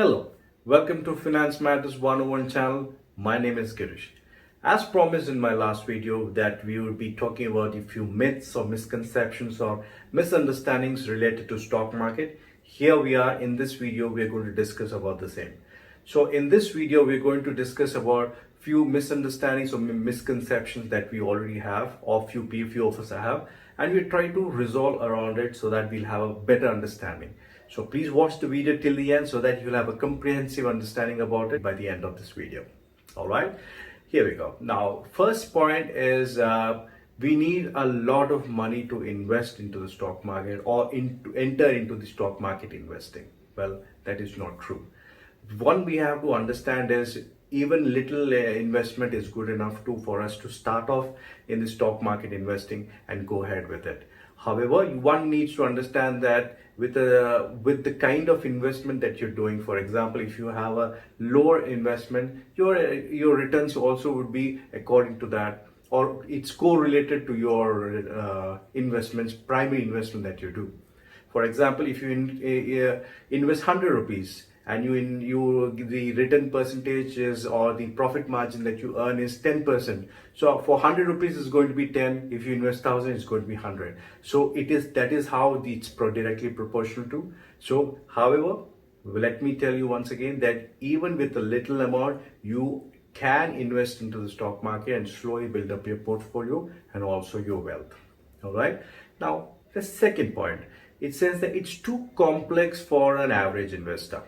Hello, welcome to Finance Matters 101 channel. My name is Girish. As promised in my last video that we will be talking about a few myths or misconceptions or misunderstandings related to stock market. Here we are in this video, we are going to discuss about the same. So in this video, we're going to discuss about few misunderstandings or misconceptions that we already have or few of us have, and we try to resolve around it so that we'll have a better understanding. So please watch the video till the end so that you'll have a comprehensive understanding about it by the end of this video. All right, here we go. Now, first point is we need a lot of money to invest into the stock market or enter into the stock market investing. Well, that is not true. One we have to understand is even little investment is good enough for us to start off in the stock market investing and go ahead with it. However, one needs to understand that with the kind of investment that you're doing, for example, if you have a lower investment, your returns also would be according to that, or it's correlated to your investments, primary investment that you do. For example, if you invest 100 rupees and the return percentage is, or the profit margin that you earn is 10%. So for 100 rupees is going to be 10. If you invest 1,000, it's going to be 100. So that is how it's directly proportional to. So however, let me tell you once again that even with a little amount, you can invest into the stock market and slowly build up your portfolio and also your wealth. All right. Now, the second point, it says that it's too complex for an average investor.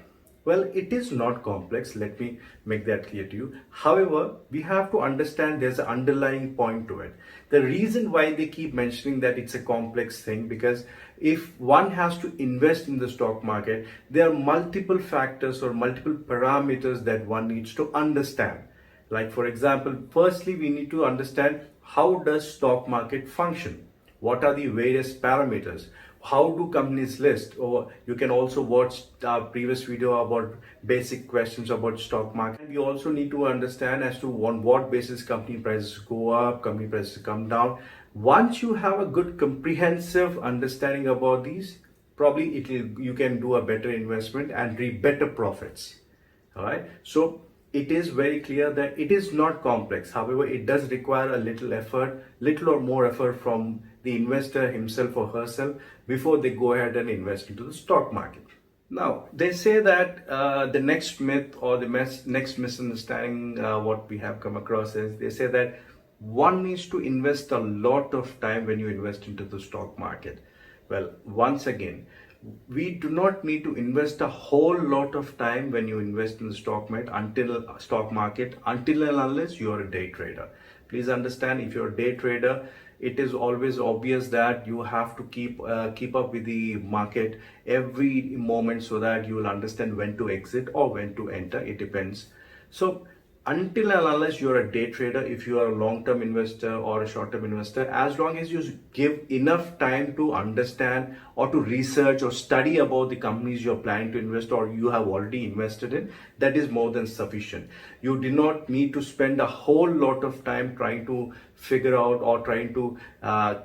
Well, it is not complex. Let me make that clear to you. However, we have to understand there's an underlying point to it. The reason why they keep mentioning that it's a complex thing, because if one has to invest in the stock market, there are multiple factors or multiple parameters that one needs to understand. Like, for example, firstly, we need to understand how does stock market function? What are the various parameters? How do companies list? Or you can also watch our previous video about basic questions about stock market. We also need to understand as to on what basis company prices go up, company prices come down. Once you have a good comprehensive understanding about these, probably you can do a better investment and reap better profits. All right. So it is very clear that it is not complex. However, it does require a little or more effort from the investor himself or herself before they go ahead and invest into the stock market. Now, they say that the next myth or the next misunderstanding what we have come across is they say that one needs to invest a lot of time when you invest into the stock market. Well, once again, we do not need to invest a whole lot of time when you invest in the stock market until and unless you are a day trader. Please understand, if you're a day trader, it is always obvious that you have to keep up with the market every moment so that you will understand when to exit or when to enter. It depends. So until and unless you're a day trader, if you are a long-term investor or a short-term investor, as long as you give enough time to understand or to research or study about the companies you're planning to invest or you have already invested in, that is more than sufficient. You do not need to spend a whole lot of time trying to figure out or trying to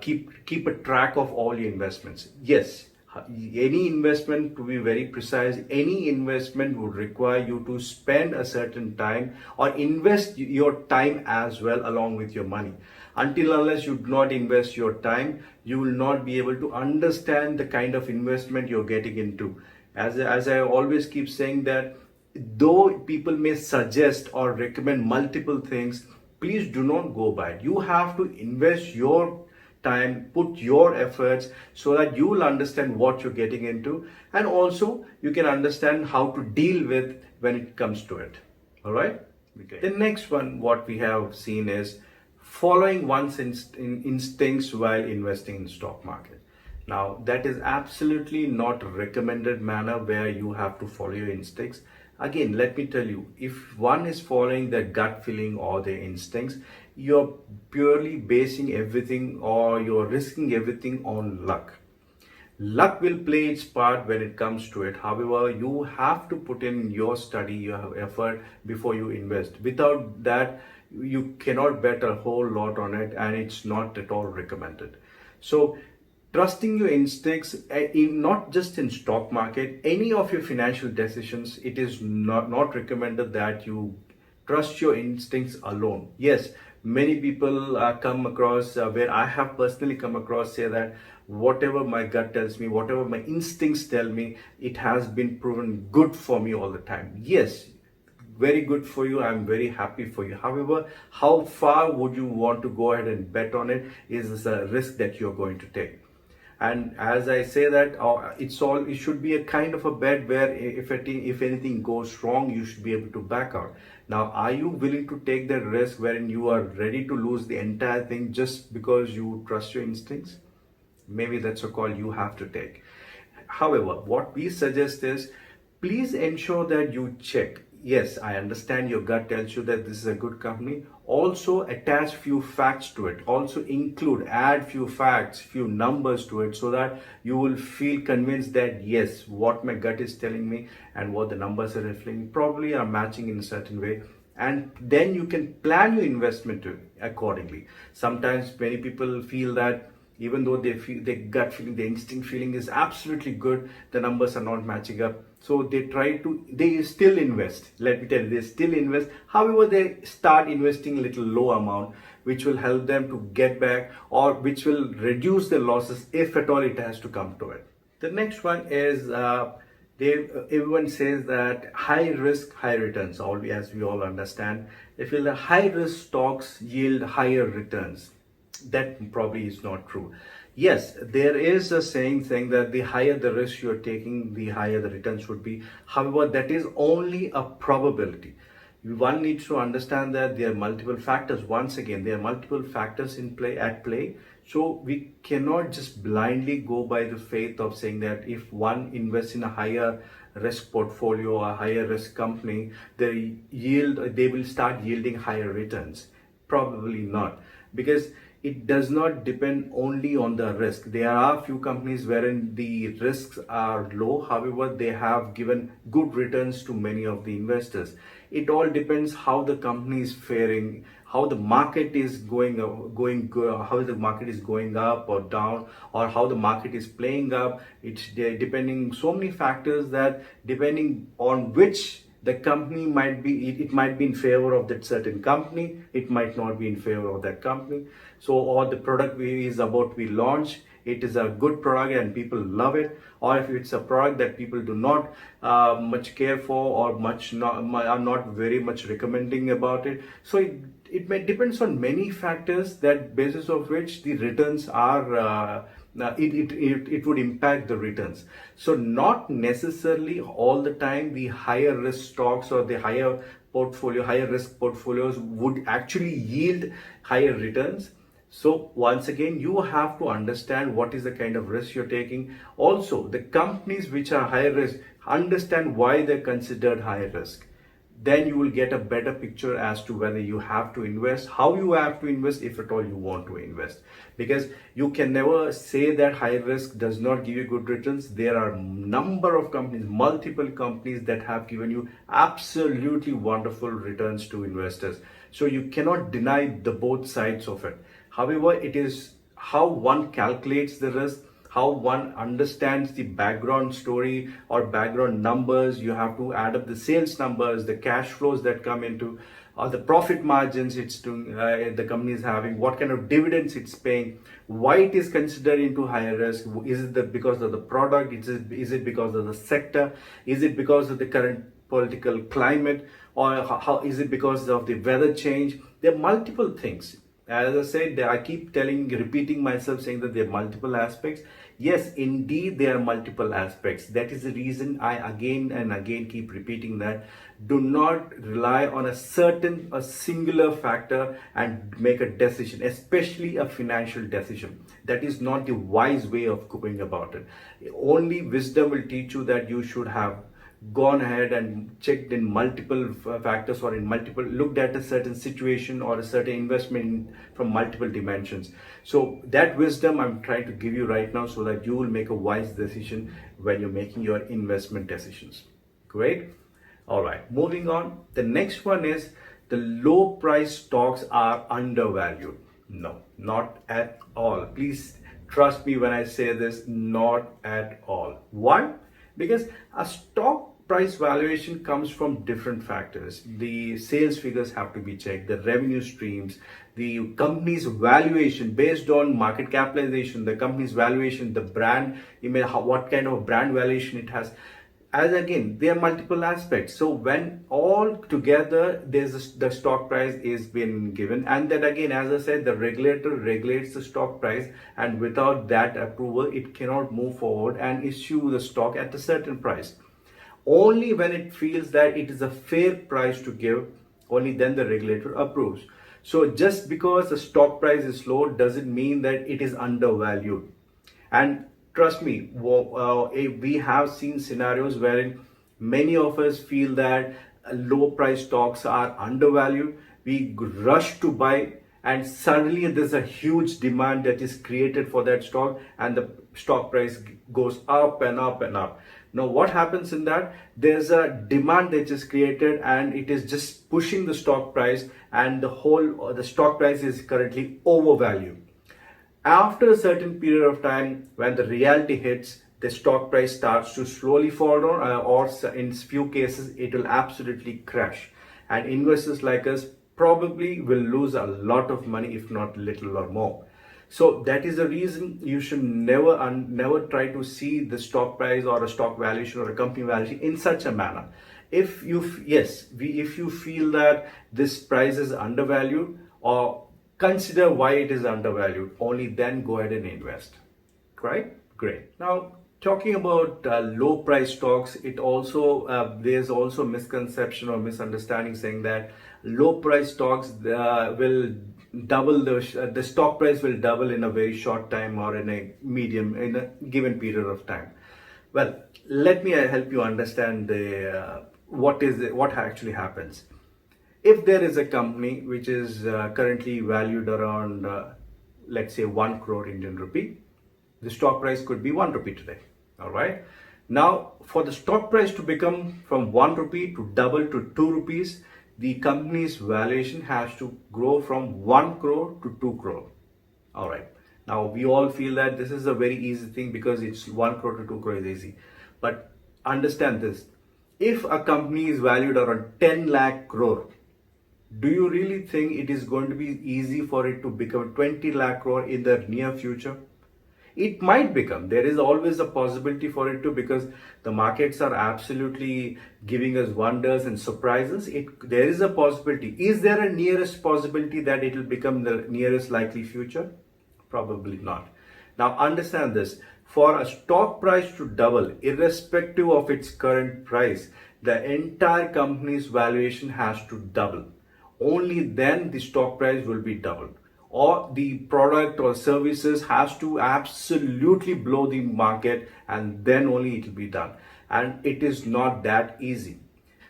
keep a track of all your investments. Yes, any investment, to be very precise, any investment would require you to spend a certain time or invest your time as well along with your money. Until unless you do not invest your time, you will not be able to understand the kind of investment you're getting into. As I always keep saying that though people may suggest or recommend multiple things, please do not go by it. You have to invest your time, put your efforts so that you will understand what you're getting into, and also you can understand how to deal with when it comes to it. All right. Okay. The next one, what we have seen is following one's instincts while investing in the stock market. Now, that is absolutely not a recommended manner where you have to follow your instincts. Again, let me tell you, if one is following their gut feeling or their instincts, you're purely basing everything or you're risking everything on luck. Luck will play its part when it comes to it. However, you have to put in your study, your effort before you invest. Without that, you cannot bet a whole lot on it, and it's not at all recommended. So trusting your instincts in not just in stock market, any of your financial decisions, it is not recommended that you trust your instincts alone. Yes, many people come across where I have personally come across say that whatever my gut tells me, whatever my instincts tell me, it has been proven good for me all the time. Yes, very good for you. I'm very happy for you. However, how far would you want to go ahead and bet on it is a risk that you're going to take. And as I say that, it should be a kind of a bet where if anything goes wrong, you should be able to back out. Now, are you willing to take that risk wherein you are ready to lose the entire thing just because you trust your instincts? Maybe that's a call you have to take. However, what we suggest is please ensure that you check. Yes, I understand your gut tells you that this is a good company. Also attach few facts to it. Also add few facts, few numbers to it so that you will feel convinced that yes, what my gut is telling me and what the numbers are reflecting probably are matching in a certain way. And then you can plan your investment accordingly. Sometimes many people feel that even though they feel their gut feeling, their instinct feeling is absolutely good, the numbers are not matching up. So they still invest. Let me tell you, they still invest. However, they start investing a little low amount, which will help them to get back or which will reduce their losses if at all it has to come to it. The next one is everyone says that high risk, high returns. As we all understand, they feel that high risk stocks yield higher returns. That probably is not true. Yes, there is a saying that the higher the risk you're taking, the higher the returns would be. However, that is only a probability. One needs to understand that there are multiple factors. Once again, there are multiple factors at play. So we cannot just blindly go by the faith of saying that if one invests in a higher risk portfolio or a higher risk company, they will start yielding higher returns. Probably not, because it does not depend only on the risk. There are few companies wherein the risks are low, however they have given good returns to many of the investors. It all depends how the company is faring, how the market is how the market is going up or down, or how the market is playing up. It's depending so many factors that depending on which the company it might be in favor of that certain company, it might not be in favor of that company. So, or the product is about to be launched, it is a good product and people love it, or if it's a product that people do not much care for or are not very much recommending about it. So it may depends on many factors that basis of which the returns are it would impact the returns. So not necessarily all the time the higher risk stocks or the higher risk portfolios would actually yield higher returns. So once again, you have to understand what is the kind of risk you're taking. Also, the companies which are high risk, understand why they're considered high risk. Then you will get a better picture as to whether you have to invest, how you have to invest, if at all you want to invest. Because you can never say that high risk does not give you good returns. There are number of companies, multiple companies that have given you absolutely wonderful returns to investors. So you cannot deny the both sides of it. However, it is how one calculates the risk, how one understands the background story or background numbers. You have to add up the sales numbers, the cash flows that come into, or the profit margins the company is having, what kind of dividends it's paying, why it is considered into higher risk. Is it because of the product? Is it because of the sector? Is it because of the current political climate? Or how is it because of the weather change? There are multiple things. As I said, I keep repeating myself, saying that there are multiple aspects. Yes, indeed, there are multiple aspects. That is the reason I again and again keep repeating that. Do not rely on a singular factor and make a decision, especially a financial decision. That is not the wise way of going about it. Only wisdom will teach you that you should have gone ahead and checked in multiple factors or looked at a certain situation or a certain investment from multiple dimensions. So that wisdom I'm trying to give you right now so that you will make a wise decision when you're making your investment decisions. Great. All right, moving on. The next one is the low price stocks are undervalued. No, not at all. Please Trust me when I say this, not at all. Why? Because a stock price valuation comes from different factors. The sales figures have to be checked, the revenue streams, the company's valuation based on market capitalization, the company's valuation, the brand, what kind of brand valuation it has. As again, there are multiple aspects. So when all together the stock price is been given, and then again, as I said, the regulator regulates the stock price, and without that approval it cannot move forward and issue the stock at a certain price. Only when it feels that it is a fair price to give, only then the regulator approves. So just because the stock price is low doesn't mean that it is undervalued. And trust me, we have seen scenarios wherein many of us feel that low price stocks are undervalued. We rush to buy, and suddenly there's a huge demand that is created for that stock, and the stock price goes up and up and up. Now what happens in that? There's a demand that is created, and it is just pushing the stock price, and the stock price is currently overvalued. After a certain period of time, when the reality hits, the stock price starts to slowly fall down, or in few cases it will absolutely crash, and investors like us probably will lose a lot of money, if not little or more. So that is the reason you should never try to see the stock price or a stock valuation or a company valuation in such a manner. If you feel that this price is undervalued, or consider why it is undervalued, only then go ahead and invest. Right? Great. Now, talking about low price stocks, there's also misconception or misunderstanding saying that low price stocks will double the stock price will double in a very short time, or in a given period of time. Well, let me help you understand what actually happens. If there is a company which is currently valued around, let's say, 1 crore Indian rupee, the stock price could be 1 rupee today. All right. Now, for the stock price to become from 1 rupee to double to 2 rupees, the company's valuation has to grow from 1 crore to 2 crore. All right. Now, we all feel that this is a very easy thing because it's 1 crore to 2 crore is easy. But understand this. If a company is valued around 10 lakh crore, do you really think it is going to be easy for it to become 20 lakh crore in the near future? It might become. There is always a possibility for it to, because the markets are absolutely giving us wonders and surprises. There is a possibility. Is there a nearest possibility that it will become the nearest likely future? Probably not. Now understand this. For a stock price to double, irrespective of its current price, the entire company's valuation has to double. Only then the stock price will be doubled, or the product or services has to absolutely blow the market, and then only it will be done. And it is not that easy.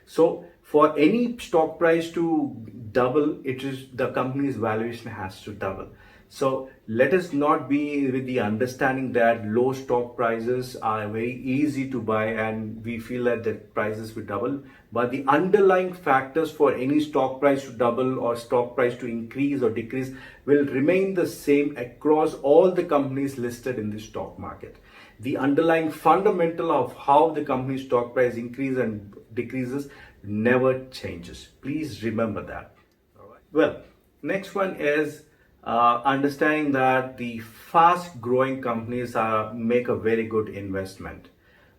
So for any stock price to double, the company's valuation has to double. So let us not be with the understanding that low stock prices are very easy to buy and we feel that the prices will double. But the underlying factors for any stock price to double or stock price to increase or decrease will remain the same across all the companies listed in the stock market. The underlying fundamental of how the company's stock price increases and decreases never changes. Please remember that. All right. Well, next one is understanding that the fast growing companies make a very good investment.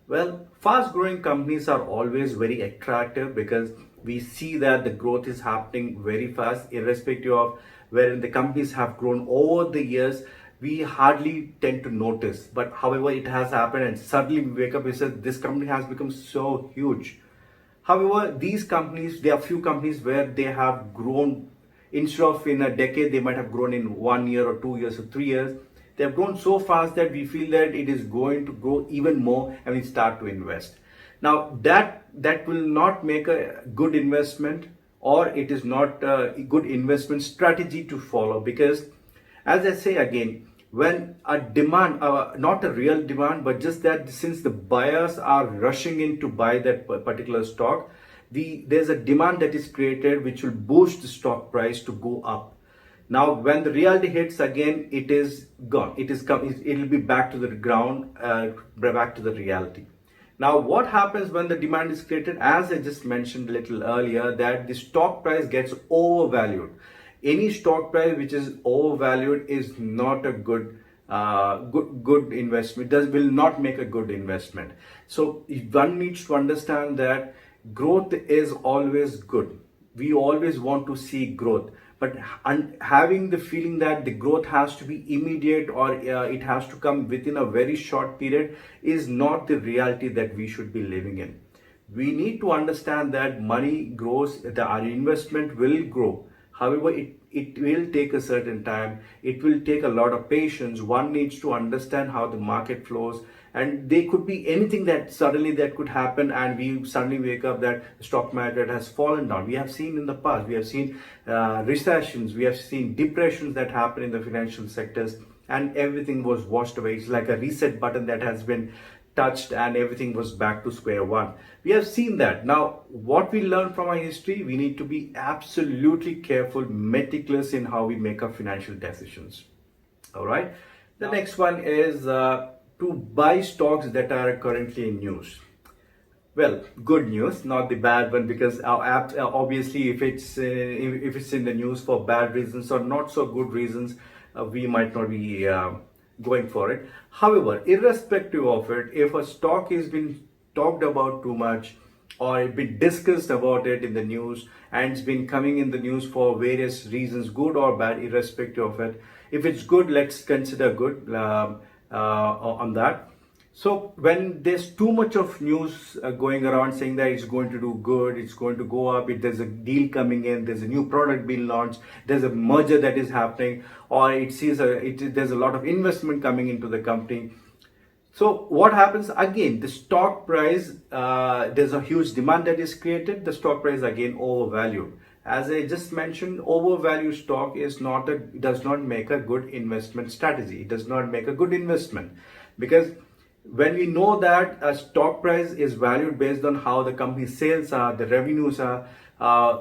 Well, fast growing companies are always very attractive because we see that the growth is happening very fast, irrespective of wherein the companies have grown over the years. We hardly tend to notice, but however it has happened, and suddenly we wake up and say this company has become so huge. However, there are few companies where they have grown. Instead of in a decade, they might have grown in 1 year or 2 years or 3 years. They have grown so fast that we feel that it is going to grow even more, and we start to invest. Now that will not make a good investment, or it is not a good investment strategy to follow, because as I say again, when a demand, not a real demand, but just that since the buyers are rushing in to buy that particular stock, there's a demand that is created which will boost the stock price to go up. Now, when the reality hits again, it is gone. It will be back to the ground, back to the reality. Now, what happens when the demand is created? As I just mentioned a little earlier, that the stock price gets overvalued. Any stock price which is overvalued is not a good investment. Will not make a good investment. So one needs to understand that growth is always good. We always want to see growth, but having the feeling that the growth has to be immediate, or it has to come within a very short period, is not the reality that we should be living in. We need to understand that money grows, our investment will grow. However, it will take a certain time. It will take a lot of patience. One needs to understand how the market flows, and there could be anything that suddenly that could happen, and we suddenly wake up that the stock market has fallen down. We have seen in the past, we have seen recessions, we have seen depressions that happen in the financial sectors, and everything was washed away. It's like a reset button that has been touched and everything was back to square one. We have seen that. Now, what we learn from our history, we need to be absolutely careful, meticulous in how we make our financial decisions. All right. The next one is to buy stocks that are currently in news. Well, good news, not the bad one, because our app, obviously, if it's in the news for bad reasons or not so good reasons, we might not be going for it. However, irrespective of it, if a stock has been talked about too much, or it's been discussed about it in the news, and it's been coming in the news for various reasons, good or bad, irrespective of it. If it's good, let's consider good on that. So when there's too much of news going around saying that it's going to do good, it's going to go up, there's a deal coming in, there's a new product being launched, there's a merger that is happening, or there's a lot of investment coming into the company. So what happens again? The stock price, there's a huge demand that is created. The stock price again overvalued. As I just mentioned, overvalued stock does not make a good investment strategy. It does not make a good investment, because when we know that a stock price is valued based on how the company's sales are, the revenues are,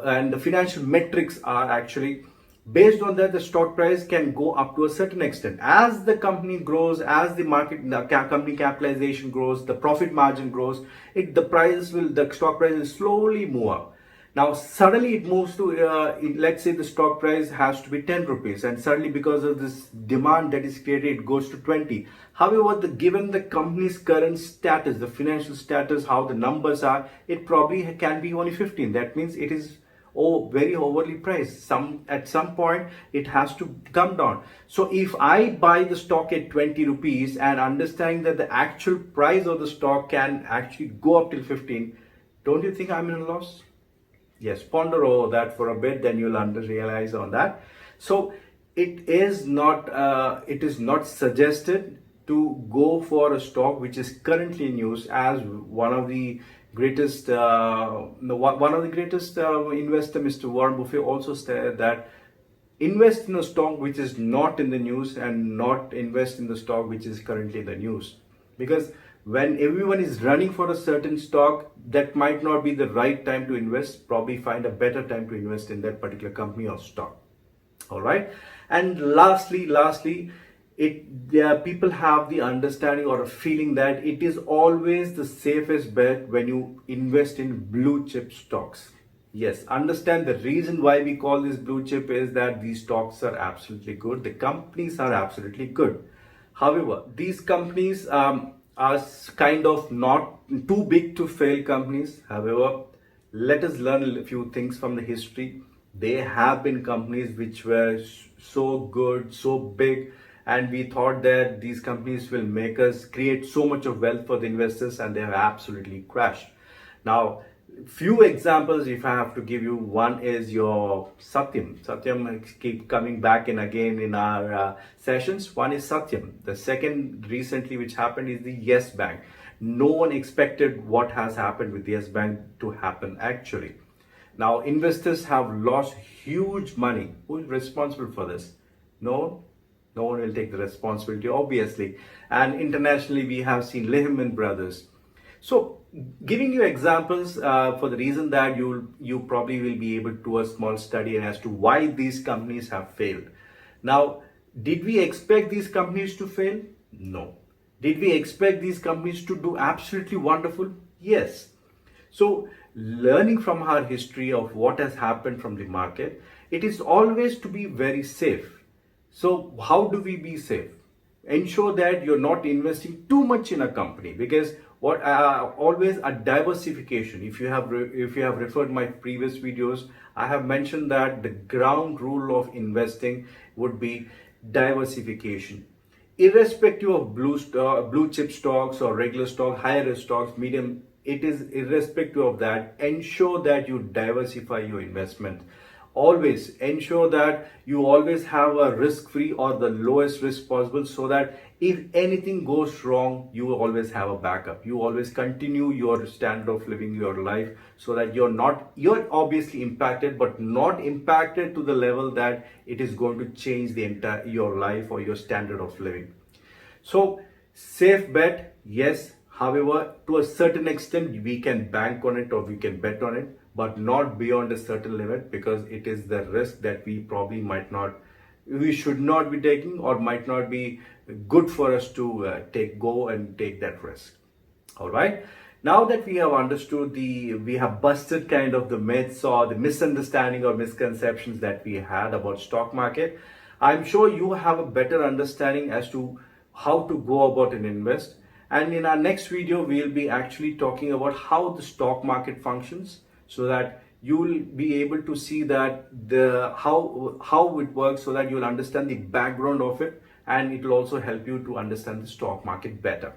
and the financial metrics are actually, based on that, the stock price can go up to a certain extent. As the company grows, as the company capitalization grows, the profit margin grows, the stock price will slowly move up. Now, suddenly it moves to, let's say the stock price has to be 10 rupees, and suddenly because of this demand that is created, it goes to 20. However, given the company's current status, the financial status, how the numbers are, it probably can be only 15. That means it is very overly priced. At some point, it has to come down. So if I buy the stock at 20 rupees and understanding that the actual price of the stock can actually go up till 15, don't you think I'm in a loss? Yes, ponder over that for a bit, then you'll realize on that. So it is not suggested to go for a stock which is currently in use, as one of the greatest investor, Mr. Warren Buffett, also said that invest in a stock which is not in the news, and not invest in the stock which is currently in the news. Because when everyone is running for a certain stock, that might not be the right time to invest. Probably find a better time to invest in that particular company or stock. All right. And lastly, people have the understanding or a feeling that it is always the safest bet when you invest in blue chip stocks. Yes, understand the reason why we call this blue chip is that these stocks are absolutely good. The companies are absolutely good. However, these companies are kind of not too big to fail companies. However, let us learn a few things from the history. There have been companies which were so good, so big, and we thought that these companies will make us create so much of wealth for the investors, and they have absolutely crashed. Now, few examples if I have to give you, one is your Satyam. Satyam keep coming back and again in our sessions. One is Satyam. The second recently which happened is the Yes Bank. No one expected what has happened with Yes Bank to happen actually. Now, investors have lost huge money. Who is responsible for this? No one will take the responsibility, obviously. And internationally, we have seen Lehman Brothers. So, giving you examples for the reason that you probably will be able to do a small study as to why these companies have failed. Now, did we expect these companies to fail? No. Did we expect these companies to do absolutely wonderful? Yes. So, learning from our history of what has happened from the market, it is always to be very safe. So, how do we be safe? Ensure that you're not investing too much in a company, because what always a diversification. If you have referred my previous videos, I have mentioned that the ground rule of investing would be diversification, irrespective of blue chip stocks or regular stock, higher risk stocks, medium. It is irrespective of that. Ensure that you diversify your investment. Always ensure that you always have a risk free or the lowest risk possible, so that if anything goes wrong, you will always have a backup. You always continue your standard of living your life, so that you're obviously impacted, but not impacted to the level that it is going to change the entire your life or your standard of living. So, safe bet, yes. However, to a certain extent, we can bank on it or we can bet on it, but not beyond a certain limit, because it is the risk that we should not be taking, or might not be good for us to go and take that risk. All right. Now that we have understood we have busted kind of the myths or the misunderstanding or misconceptions that we had about stock market, I'm sure you have a better understanding as to how to go about and invest. And in our next video, we'll be actually talking about how the stock market functions, so that you will be able to see that how it works, so that you will understand the background of it, and it will also help you to understand the stock market better.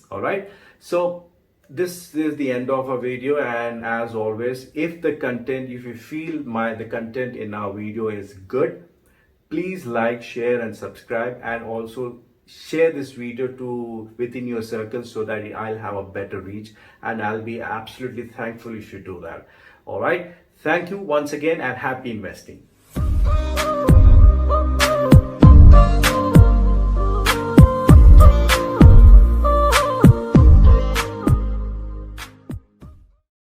All right. So this is the end of our video, and as always, if you feel the content in our video is good, please like, share and subscribe, and also share this video to within your circle, so that I'll have a better reach, and I'll be absolutely thankful if you do that. All right. Thank you once again, and happy investing.